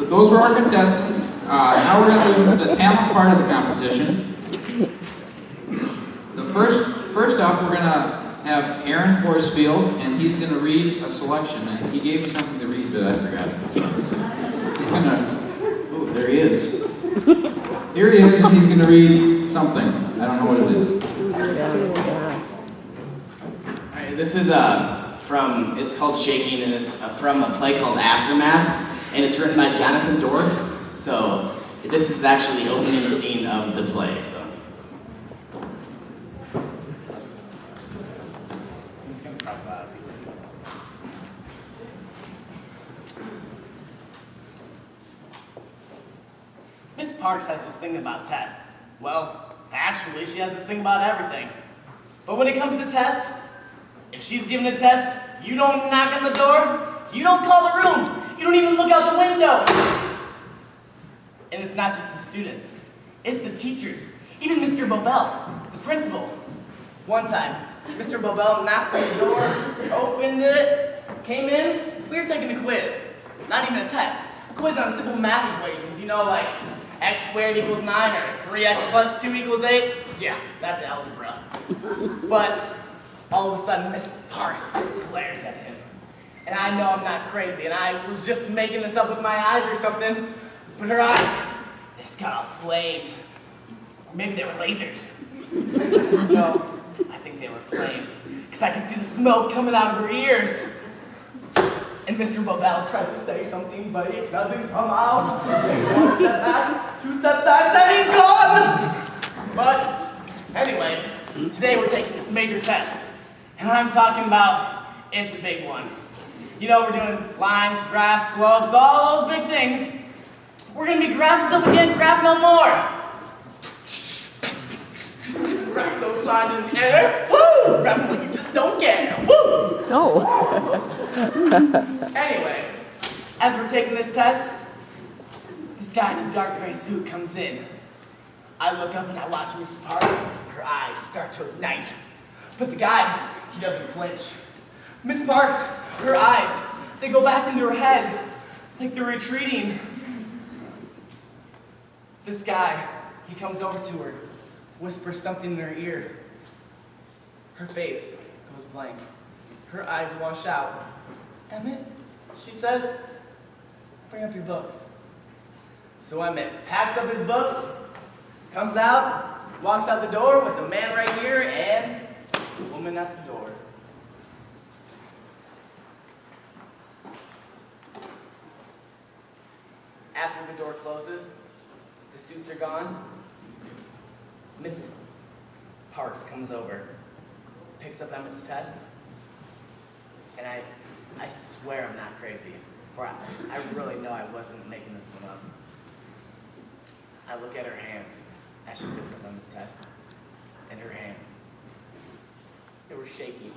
those were our contestants. Now we're going to move to the talent part of the competition. The first up, we're going to have Aaron Horsfield, and he's going to read a selection. And he gave me something to read, but I forgot it. So he's going to. Oh, there he is. Here he is, and he's going to read something. I don't know what it is. All right, this is it's called Shaking, and it's from a play called Aftermath, and it's written by Jonathan Dorff. So this is actually the opening scene of the play. So. I'm just gonna talk about it. Miss Parks has this thing about tests. Well, actually, she has this thing about everything. But when it comes to tests, if she's giving a test, you don't knock on the door, you don't call the room, you don't even look out the window. And it's not just the students, it's the teachers, even Mr. Bobel, the principal. One time, Mr. Bobel knocked on the door, opened it, came in, we were taking a quiz. Not even a test, a quiz on simple math equations, you know, like x squared equals 9 or 3x plus 2 equals 8. Yeah, that's algebra. But all of a sudden, Miss Parks glares at him. And I know I'm not crazy, and I was just making this up with my eyes or something, but her eyes, they just got all flamed. Or maybe they were lasers. No, I think they were flames, because I could see the smoke coming out of her ears. And Mr. Bobel tries to say something, but it doesn't come out. One step back, 2 steps back, and he's gone! But anyway, today we're taking this major test. And I'm talking about, it's a big one. You know, we're doing lines, graphs, slopes, all those big things. We're gonna be graphing till we can't graph no more. Graph those lines in the air, woo! Graph them like you just don't care, woo! No. Anyway, as we're taking this test, this guy in a dark gray suit comes in. I look up and I watch Mrs. Parks. Her eyes start to ignite. But the guy, he doesn't flinch. Miss Parks, her eyes, they go back into her head, like they're retreating. This guy, he comes over to her, whispers something in her ear. Her face goes blank. Her eyes wash out. Emmett, she says, bring up your books. So Emmett packs up his books, comes out, walks out the door with the man right here and the woman at the door. After the door closes, the suits are gone. Miss Parks comes over, picks up Emmett's test, and I swear I'm not crazy, for I really know I wasn't making this one up. I look at her hands as she picks up Emmett's test, and her hands, they were shaking.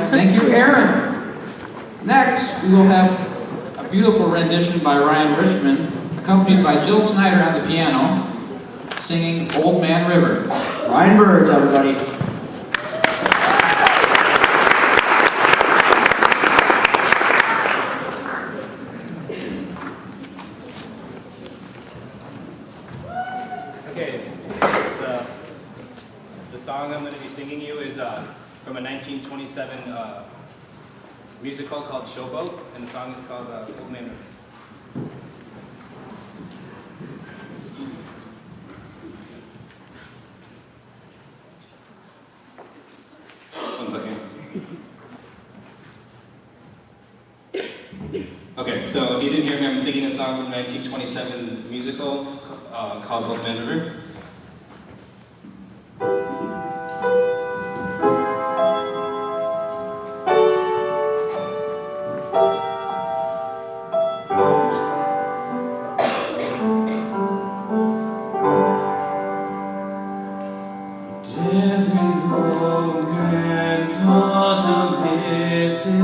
Thank you, Aaron. Next, we will have a beautiful rendition by Ryan Richmond, accompanied by Jill Snyder on the piano, singing Old Man River. Ryan Birds, everybody. Okay, the song I'm going to be singing you is from a 1927 musical called Showboat, and the song is called Old Man River. One second. Okay, so if you didn't hear me, I'm singing a song from the 1927 musical called Old Man River. There's an old man called a Mississippi.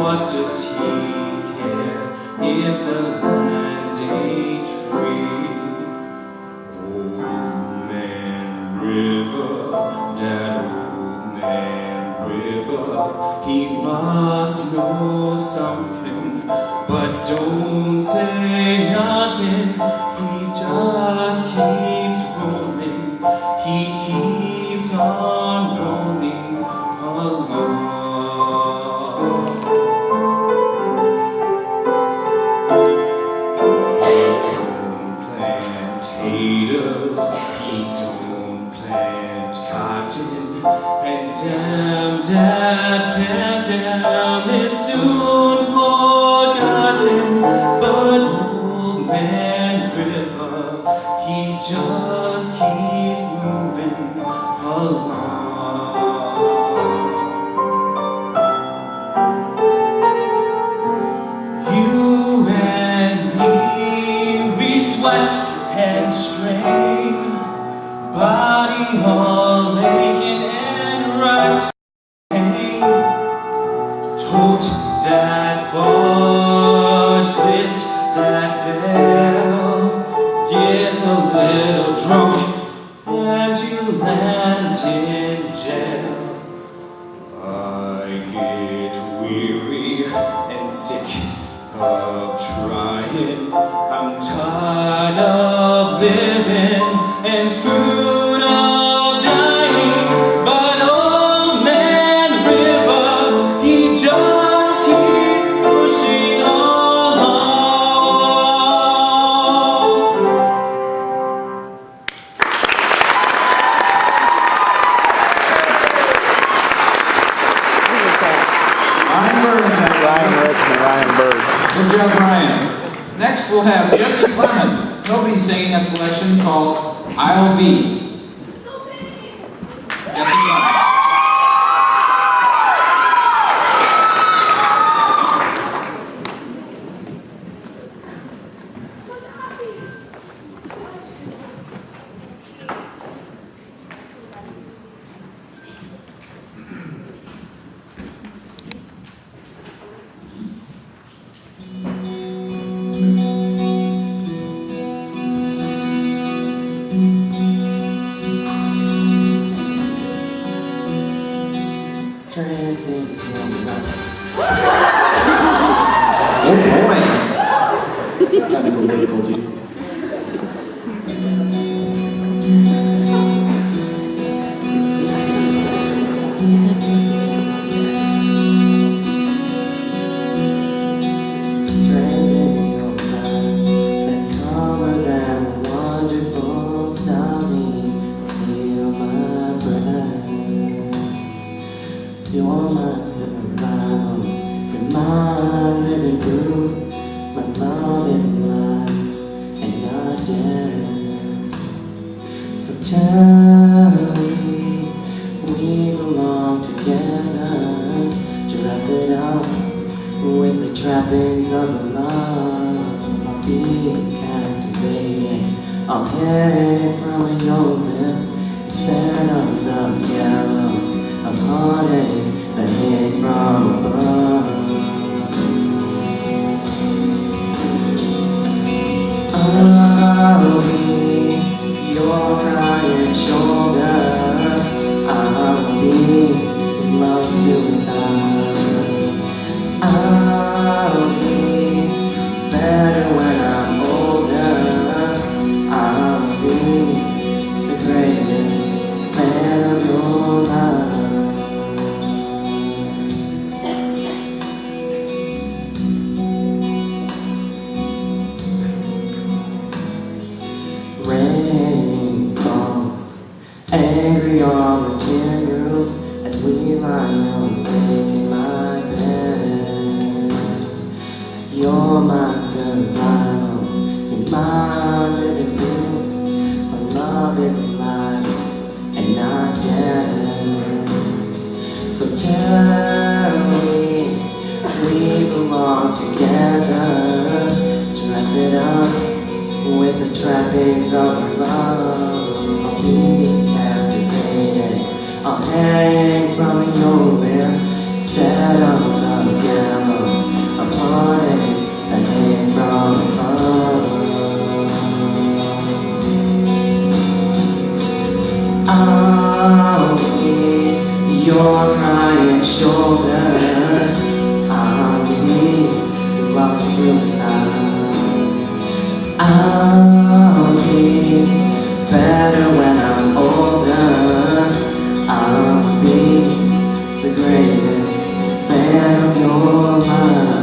what does he care if the land ain't free? Old man river, that old man river, he must know something, but don't say nothing. He just keeps rolling, he keeps on rolling along. He don't plant cotton, and damn that plant, damn it's soon forgotten. But old man river, he just keeps moving along. You and me, we sweat and strain, body all aching and rotting. Tote that barge, lit that veil, get a little drunk, and you land in jail. I get weary and sick of trying. I'm tired of living and screwed of dying. But old man river, he just keeps pushing along. Ryan Birds. Good job, Ryan. Next, we'll have Jesse Clement. He'll be singing a selection called I'll Be. Jesse Clement. Strands in your life. Oh boy! Technical difficulty. Strands in your eyes that cover that wonderful story, steal my breath. You're my survival, you're my living proof. My love is alive and not dead. So tell me we belong together. Dress it up with the trappings of love. I'll be captivated. I'll hang from your lips instead of the gallows of heartache that hit from above. I'll be your crying shoulder. I'll be love suicide. I'll be better when I'm older. I'll be the greatest fan of your life. Rain falls, angry on the tin roof, as we lie awake in my bed. You're my survival, you're my living proof. My love is alive and not dead. So tell me we belong together. Dress it up with the trappings of love. I'll be captivated. I'll hang from your lips instead of the gallows better when I'm older. I'll be the greatest fan of your life.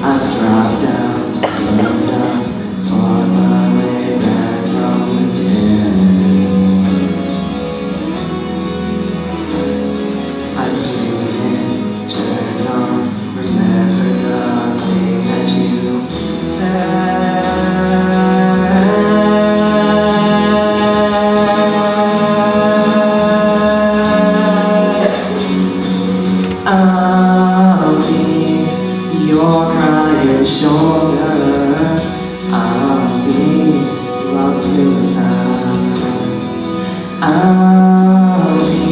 I've dropped down, burned out, fought my way back from the dead. I didn't turn on, remember nothing that you said. I'll be your crying shoulder. I'll be love suicide. I'll be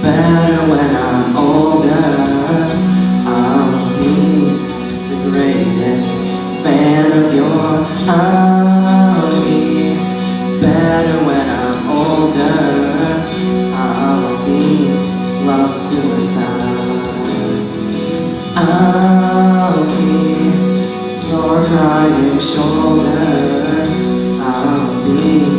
better when I'm older. I'll be the greatest fan of your. I'll be better when I'm older. I'll be love suicide. I'll be your crying shoulder. I'll be